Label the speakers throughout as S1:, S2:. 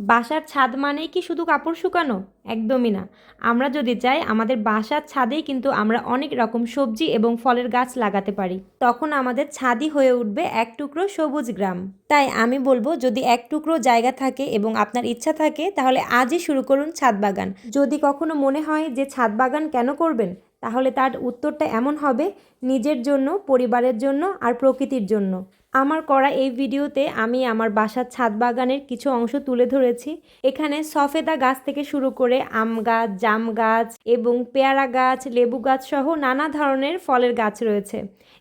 S1: বাসার ছাদ মানেই কি শুধু কাপড় শুকানো? একদমই না। আমরা যদি চাই আমাদের বাসার ছাদেই কিন্তু আমরা অনেক রকম সবজি এবং ফলের গাছ লাগাতে পারি। তখন আমাদের ছাদই হয়ে উঠবে এক টুকরো সবুজ গ্রাম। তাই আমি বলবো, যদি এক টুকরো জায়গা থাকে এবং আপনার ইচ্ছা থাকে তাহলে আজই শুরু করুন ছাদ বাগান। যদি কখনো মনে হয় যে ছাদ বাগান কেন করবেন, তাহলে তার উত্তরটা এমন হবে, নিজের জন্য, পরিবারের জন্য আর প্রকৃতির জন্য। আমার করা এই ভিডিওতে আমি আমার বাসার ছাদ বাগানের কিছু অংশ তুলে ধরেছি। এখানে সফেদা গাছ থেকে শুরু করে আম গাছ, জাম গাছ এবং পেয়ারা গাছ, লেবু গাছ সহ নানা ধরনের ফলের গাছ রয়েছে।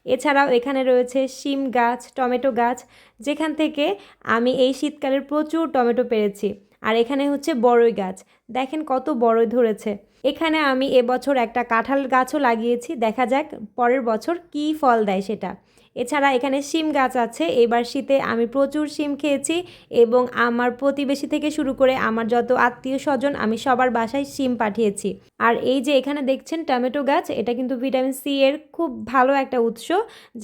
S1: এছাড়াও এখানে রয়েছে শিম গাছ, টমেটো গাছ, যেখান থেকে আমি এই শীতকালের প্রচুর টমেটো পেরেছি। আর এখানে হচ্ছে বড়ই গাছ, দেখেন কত বড়ই ধরেছে। এখানে আমি এবছর একটা কাঁঠাল গাছও লাগিয়েছি, দেখা যাক পরের বছর কী ফল দেয় সেটা। এছাড়া এখানে শিম গাছ আছে, এবার শীতে আমি প্রচুর শিম খেয়েছি এবং আমার প্রতিবেশী থেকে শুরু করে আমার যত আত্মীয় স্বজন আমি সবার বাসায় শিম পাঠিয়েছি। আর এই যে এখানে দেখছেন টমেটো গাছ, এটা কিন্তু ভিটামিন সি এর খুব ভালো একটা উৎস।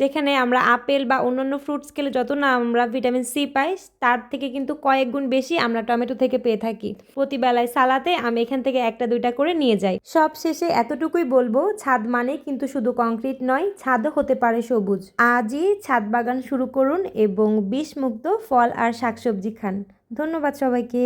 S1: যেখানে আমরা আপেল বা অন্যান্য ফ্রুটস খেলে যত না আমরা ভিটামিন সি পাই, তার থেকে কিন্তু কয়েক গুণ বেশি আমরা টমেটো থেকে পেয়ে থাকি। প্রতিবেলায় সালাতে আমি এখান থেকে একটা দুইটা করে নিয়ে যাই। সব শেষে এতটুকুই বলবো, ছাদ মানে কিন্তু শুধু কংক্রিট নয়, ছাদও হতে পারে সবুজ। আজই ছাদ বাগান শুরু করুন এবং বিষমুক্ত ফল আর শাকসবজি খান। ধন্যবাদ সবাইকে।